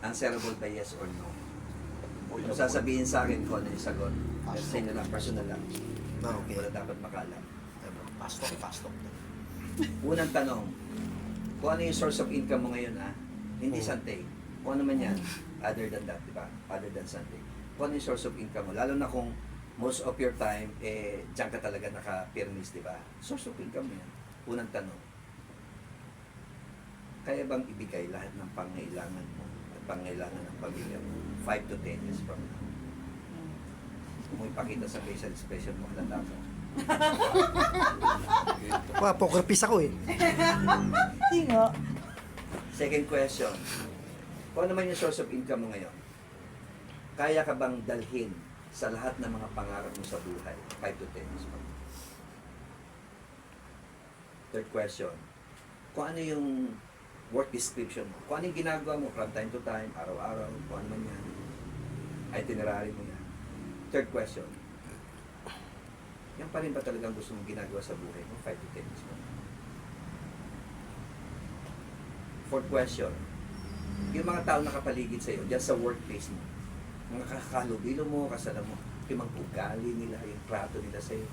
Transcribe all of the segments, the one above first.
Answerable by yes or no. Kung sasabihin sa akin kung ano yung sagot, sa inyo lang, personal lang. Okay. Wala dapat makalam. Pastok. Unang tanong, kung ano yung source of income mo ngayon, hindi Sunday. Kung ano man yan, other than that, di ba? Other than Sunday. Kung ano yung source of income mo, lalo na kung most of your time, diyan ka talaga naka-permis, di ba? Source of income mo yan. Unang tanong, kaya bang ibigay lahat ng pangailangan mo at pangailangan ng pamilya mo 5 to 10 years from now? Kung mo ipakita sa facial expression mo, halata ka. Poker face ako eh. Tingo. Second question, kung ano man yung source of income mo ngayon, kaya ka bang dalhin sa lahat ng mga pangarap mo sa buhay 5 to 10 years from now? Third question, kung ano yung work description mo, kung ano yung ginagawa mo from time to time, araw-araw, kung ano man yan, itinerary mo yan. Third question, yan pa rin ba talagang gusto mong ginagawa sa buhay mo 5 to 10 years from now? Fourth question, yung mga tao nakapaligid sa iyo, dyan sa workplace mo, mga kakalubilo mo, kasala mo, yung mga ugali nila, yung trato nila sa iyo,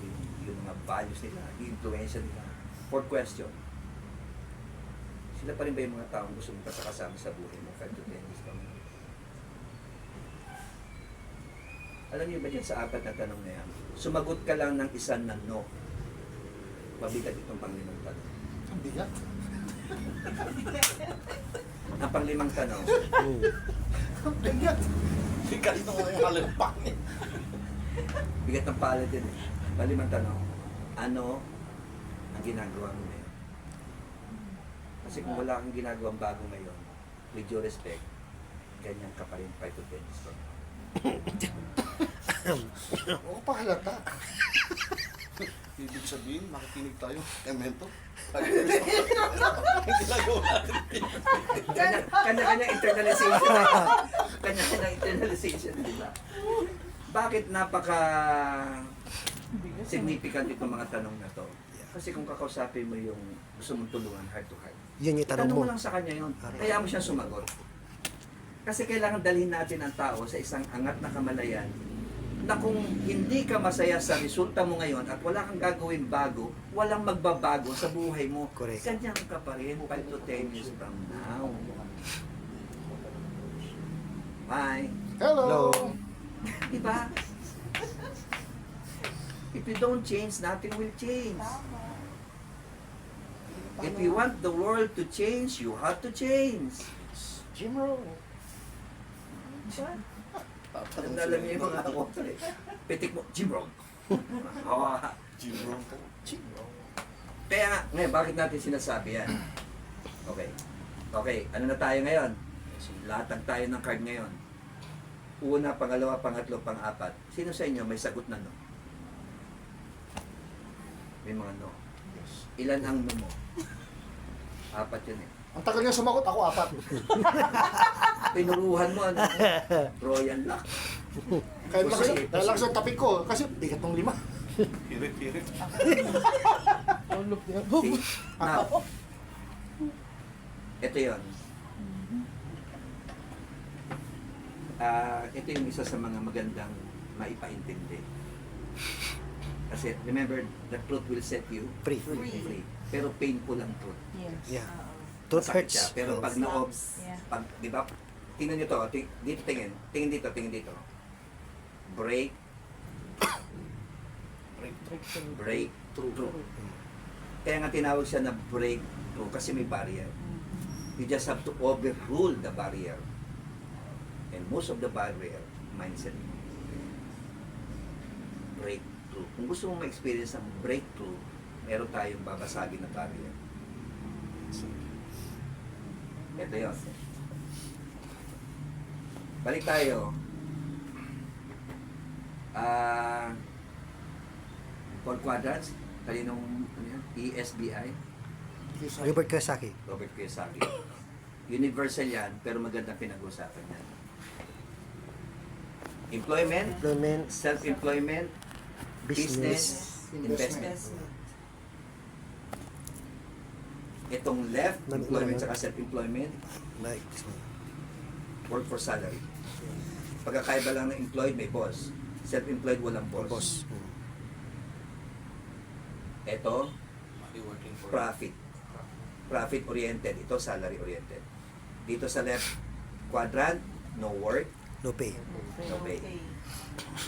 yung mga values nila, yung influensya nila. Fourth question, sila pa rin ba yung mga taong gusto mong kasama sa buhay mo 5 to 10 years from now? Alam niyo ba dyan sa apat na tanong na yan, sumagot ka lang ng isa na no. Mabigat itong panglimang tanong. Ang bigat. Ang panglimang tanong, Ang bigat. Bigat ito nga yung halimpak eh. bigat ng palad din eh. Panglimang tanong, ano ang ginagawa mo ngayon? Kasi kung wala kang ginagawang bago ngayon, with due respect, ganyan ka pa rin 5 to 10 years from now. Oo pa halata. Ibig sabihin, makikinig tayo. Emento. Ginagawa natin. Kanya-kanya internalization. Kanya-kanya internalization, di ba? Bakit napaka significant itong mga tanong na to? Kasi kung kakausapin mo yung gusto mong tulungan heart to heart, Yun yung tanong itanong mo. mo lang sa kanya yun. Kaya mo siya sumagot. Kasi kailangan dalhin natin ang tao sa isang angat na kamalayan na kung hindi ka masaya sa resulta mo ngayon at wala kang gagawin bago, walang magbabago sa buhay mo. Correct. Ganyan ka pa rin 5 to 10 years from now. Bye. Hello. Diba? If you don't change, nothing will change. If you want the world to change, you have to change. Jim Rowe. Ang alam niyo yung mga author eh. Pitik mo, Jim Rohn. Hawa. Jim Rowe. Jim Rowe. Kaya nga, ngayon, bakit natin sinasabi yan? Okay. Okay, ano na tayo ngayon? Latag tayo ng card ngayon. Una, pangalawa, pangatlo, pang-apat. Sino sa inyo may sagot na no? May mga no. Yes. Ilan ang no mo? Apat yun eh. Ang tagal niya sumagot, ako 4. Pinuruhan mo, ano? Royal luck. Dahil lang sa tapik ko, kasi bigat ng 5. Hirit. See? Now, ito yun. Ito yung isa sa mga magandang maipaintindi. Kasi remember, the truth will set you Free. free. Pero painful ang truth. Yeah. Truth Masakit hurts. siya. Pero pag Yeah. pag, di ba, tingnan nyo to, dito tingin tingin dito. Break through. Kaya nga tinawag siya na breakthrough kasi may barrier. You just have to overrule the barrier. And most of the barrier, mindset. Breakthrough. Kung gusto mong ma-experience ang breakthrough, meron tayong babasagin na barrier. Ito yun. Balik tayo. 4 quadrants. Kaninong ano yan? ESBI. Robert Kiyosaki. Robert Kiyosaki. Universal yan, pero magandang pinag-usapan yan. Employment, Employment, self-employment, business, investment. Itong left, employment Non-employment. at self-employment, like, work for salary. Pagkakaiba lang ng employed, may boss. Self-employed, walang boss. Boss. Ito, Money working for profit. Profit-oriented. Ito, salary-oriented. Dito sa left quadrant, no work, No pay. no pay.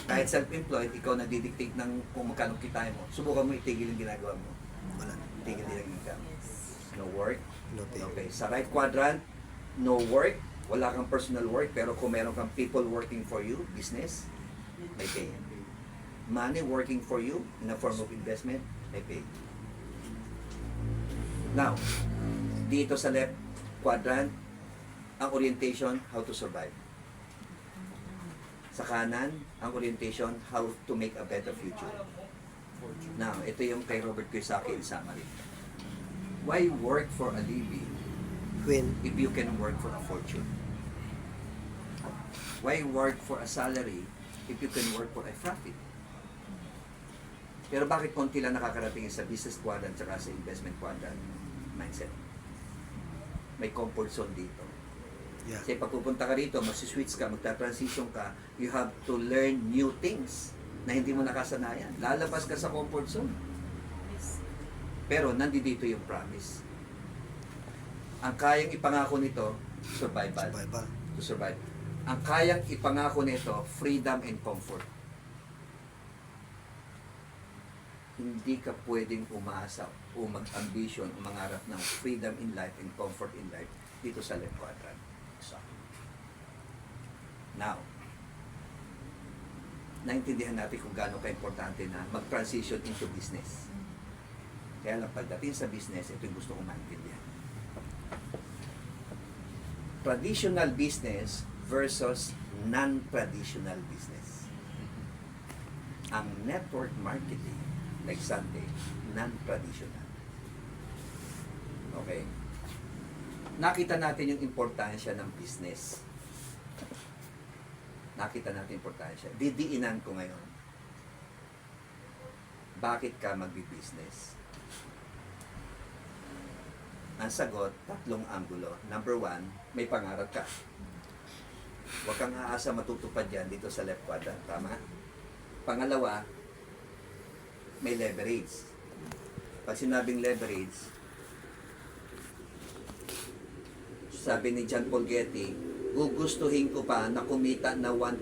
Kahit self-employed, ikaw nagdidictate ng kung magkano kitain mo. Subukan mo itigil yung ginagawa mo. Wala. Itigil din ang income. Yes. No work, No pay. no pay. Sa right quadrant, no work, wala kang personal work, pero kung meron kang people working for you, business, may pay. Money working for you in a form of investment, may pay. Now, dito sa left quadrant, ang orientation, how to survive. Sa kanan, ang orientation, how to make a better future. Now, ito yung kay Robert Kiyosaki in summary. Why work for a living When if you can work for a fortune? Why work for a salary if you can work for a profit? Pero bakit konti lang nakakarating sa business quadrant at sa investment quadrant? Mindset. May comfort zone dito. yeah. Kasi pag pupunta ka rito, mag-switch ka, magta-transition ka, you have to learn new things na hindi mo nakasanayan. Lalabas ka sa comfort zone. Pero nandito yung promise. Ang kayang ipangako nito, survival. Survival. To survive. Ang kayang ipangako nito, freedom and comfort. Hindi ka pwedeng umasa o mag-ambition o mangarap ng freedom in life and comfort in life dito sa left quadrant. Now, naintindihan natin kung gaano ka-importante na mag-transition into business. Kaya lang pagdating sa business, ito yung gusto kong maintindihan. Traditional business versus non-traditional business. Ang network marketing, like Sunday, non-traditional. Okay? Nakita natin yung importansya ng business. Nakita natin yung importansya. Didiinan ko ngayon. Bakit ka magbi-business? Ang sagot, tatlong anggulo. Number one, may pangarap ka. Huwag kang aasa matutupad yan dito sa left quadrant. Tama? Pangalawa, may leverage. Pag sinabing leverage, sabi ni John Paul Getty, gugustuhin ko pa na kumita na 1%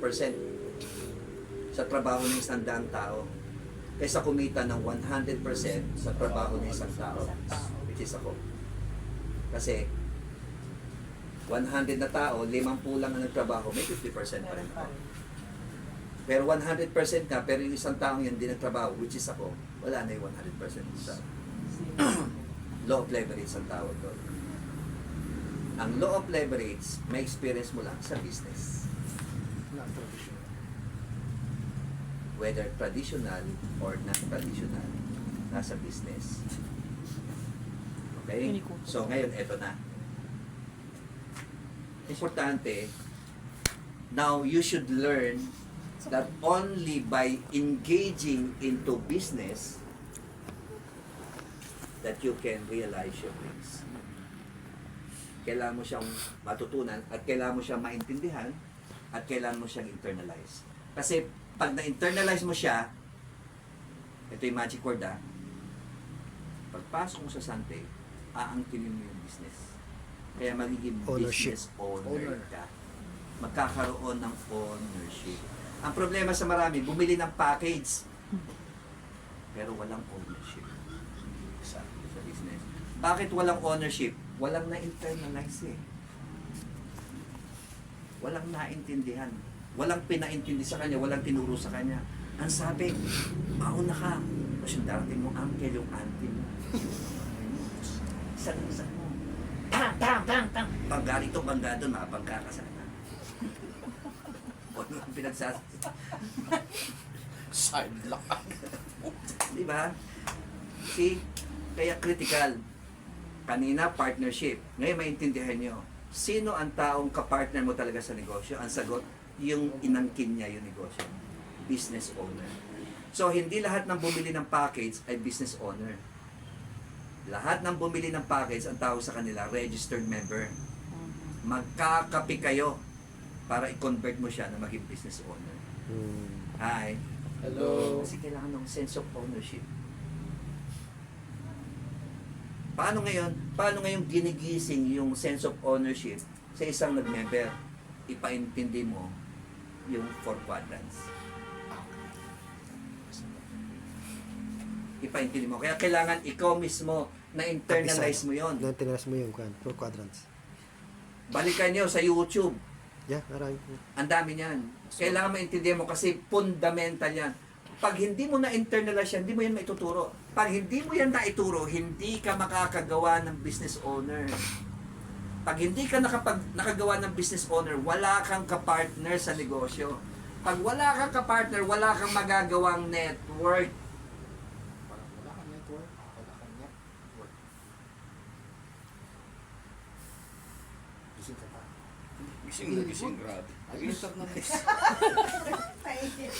sa trabaho ng isang daang tao kaysa kumita ng 100% sa trabaho ng isang tao, which is ako. Kasi 100 na tao, 50 lang ang nagtrabaho, may 50% pa rin ako. Pero 100% ka, pero yung isang taong yun hindi nagtrabaho, which is ako, wala na yung 100% sa law of leverage ang tawag doon. Ang law of leverage, may experience mo lang sa business. Not traditional. Whether traditional or non-traditional, nasa business. Okay? So ngayon, eto na. Importante, now you should learn that only by engaging into business that you can realize your dreams. Kailangan mo siyang matutunan at kailangan mo siyang maintindihan at kailangan mo siyang internalize. Kasi pag na-internalize mo siya, ito yung magic word pagpasok mo sa Sante, aangkinin mo yung business. Kaya magiging Ownership. business owner ka. Magkakaroon ng ownership. Ang problema sa marami, bumili ng package, pero walang ownership sa business. Bakit walang ownership? Walang na-internalize Walang naintindihan. Walang pinaintindi sa kanya, walang tinuro sa kanya. Ang sabi, mauna ka. Tapos yung darating mo, uncle, yung auntie mo. Isa mo. Tang! Bangga rito, bangga doon, makabangga ka sana. Ano ang pinagsasabi? sidelock. Di ba? See? Kaya critical. Kanina, partnership. Ngayon, maintindihan nyo. Sino ang taong kapartner mo talaga sa negosyo? Ang sagot, yung inangkin niya yung negosyo. Business owner. So, hindi lahat ng bumili ng package ay business owner. Lahat ng bumili ng package, ang tawag sa kanila, registered member. Magkakapi kayo para i-convert mo siya na maging business owner. Hi. Hello. Kasi kailangan ng sense of ownership. Paano ngayon ginigising yung sense of ownership sa isang nag-member? Ipaintindi mo yung 4 quadrants. Ipaintindi mo. Kaya kailangan ikaw mismo na internalize mo yon. Na-internalize mo yung 4 quadrants. Balikan nyo sa YouTube. Yeah, marami. Ang dami niyan. Kailangan maintindihan mo kasi fundamental yan. Pag hindi mo na-internalize yan, hindi mo yan maituturo. Pag hindi mo yan naituro, hindi ka makakagawa ng business owner. Pag hindi ka nakagawa ng business owner, wala kang kapartner sa negosyo. Pag wala kang kapartner, wala kang magagawang network. Wala kang network. Wala kang network. Gising ka pa. Gising na gising, grabe. Ayun, stop na. Naiinit.